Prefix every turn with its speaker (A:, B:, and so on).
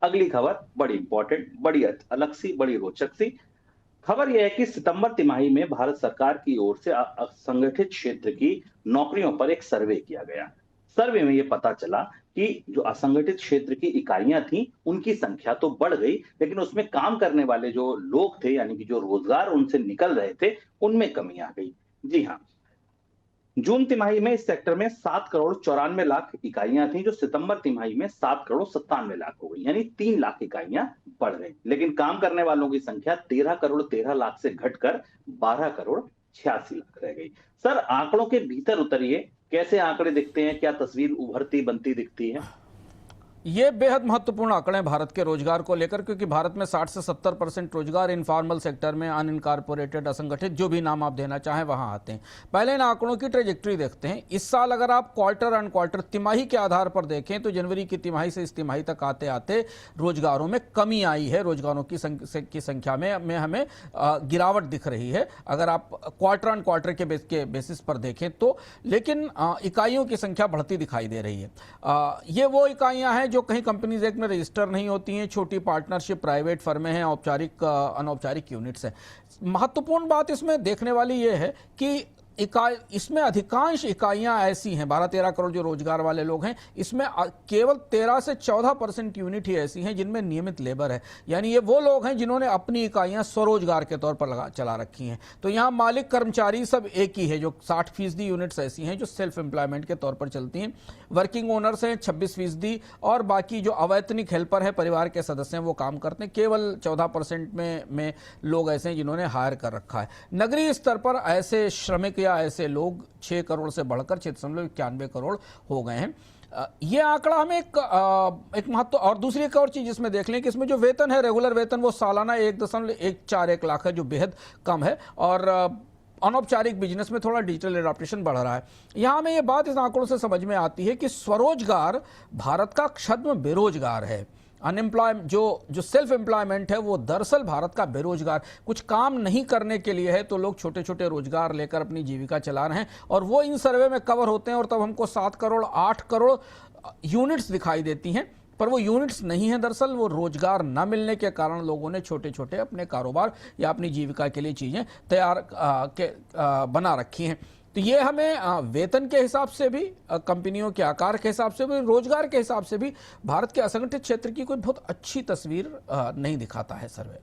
A: अगली खबर बड़ी इंपॉर्टेंट, बड़ी अलग सी, बड़ी रोचक सी खबर यह है कि सितंबर तिमाही में भारत सरकार की ओर से असंगठित क्षेत्र की नौकरियों पर एक सर्वे किया गया। सर्वे में यह पता चला कि जो असंगठित क्षेत्र की इकाइयां थी, उनकी संख्या तो बढ़ गई, लेकिन उसमें काम करने वाले जो लोग थे, यानी कि जो रोजगार उनसे निकल रहे थे, उनमें कमी आ गई। जी हाँ, जून तिमाही में इस सेक्टर में 7 करोड़ 94 लाख इकाइयां थी, जो सितंबर तिमाही में 7 करोड़ 97 लाख हो गई, यानी 3 लाख इकाइयां बढ़ गई। लेकिन काम करने वालों की संख्या 13 करोड़ 13 लाख से घटकर 12 करोड़ 86 लाख रह गई। सर, आंकड़ों के भीतर उतरिए, कैसे आंकड़े दिखते हैं, क्या तस्वीर उभरती बनती दिखती है?
B: ये बेहद महत्वपूर्ण आंकड़े हैं भारत के रोजगार को लेकर, क्योंकि भारत में 60 से 70% रोजगार इनफॉर्मल सेक्टर में, अनइनकॉर्पोरेटेड, असंगठित, जो भी नाम आप देना चाहें वहां आते हैं। पहले इन आंकड़ों की ट्रेजेक्टरी देखते हैं। इस साल अगर आप क्वार्टर एंड क्वार्टर तिमाही के आधार पर देखें तो जनवरी की तिमाही से इस तिमाही तक आते आते रोजगारों में कमी आई है। रोजगारों की संख्या में हमें गिरावट दिख रही है अगर आप क्वार्टर एंड क्वार्टर के बेसिस पर देखें तो। लेकिन इकाइयों की संख्या बढ़ती दिखाई दे रही है। ये वो इकाइयां हैं जो कहीं कंपनीज एक्ट में रजिस्टर नहीं होती हैं, छोटी पार्टनरशिप, प्राइवेट फर्में हैं, औपचारिक अनौपचारिक यूनिट्स हैं। महत्वपूर्ण बात इसमें देखने वाली ये है कि इसमें अधिकांश इकाइयां ऐसी हैं, 12-13 करोड़ जो रोजगार वाले लोग हैं, इसमें केवल 13 से 14% यूनिट ही ऐसी हैं जिनमें नियमित लेबर है। यानी ये वो लोग हैं जिन्होंने अपनी इकाइयां स्वरोजगार के तौर पर चला रखी हैं। तो यहां मालिक कर्मचारी सब एक ही है। जो 60% यूनिट्स ऐसी हैं जो सेल्फ एम्प्लॉयमेंट के तौर पर चलती हैं। वर्किंग ओनर्स हैं 26%, और बाकी जो अवैतनिक हेल्पर है, परिवार के सदस्य हैं, वो काम करते हैं। केवल 14% में लोग ऐसे हैं जिन्होंने हायर कर रखा है। नगरीय स्तर पर ऐसे श्रमिक या ऐसे लोग 6 करोड़ से बढ़कर 6.91 करोड़ हो गए हैं। ये आंकड़ा हमें एक महत्व, और दूसरी एक और चीज इसमें देख लें कि इसमें जो वेतन है, रेगुलर वेतन, वो सालाना 1.141 लाख है, जो बेहद कम है। और अनौपचारिक बिजनेस में थोड़ा डिजिटल एडाप्टेशन बढ़ रहा है। यहां हमें ये बात इस आंकड़ों से समझ में आती है कि स्वरोजगार भारत का छद्म बेरोजगार है। अनएम्प्लॉयमेंट, जो सेल्फ एम्प्लॉयमेंट है, वो दरअसल भारत का बेरोजगार, कुछ काम नहीं करने के लिए है, तो लोग छोटे छोटे रोजगार लेकर अपनी जीविका चला रहे हैं, और वो इन सर्वे में कवर होते हैं। और तब हमको 7 करोड़ 8 करोड़ यूनिट्स दिखाई देती हैं, पर वो यूनिट्स नहीं है। दरअसल वो रोजगार न मिलने के कारण लोगों ने छोटे छोटे अपने कारोबार या अपनी जीविका के लिए चीजें तैयार बना रखी हैं। तो ये हमें वेतन के हिसाब से भी, कंपनियों के आकार के हिसाब से भी, रोजगार के हिसाब से भी भारत के असंगठित क्षेत्र की कोई बहुत अच्छी तस्वीर नहीं दिखाता है सर्वे।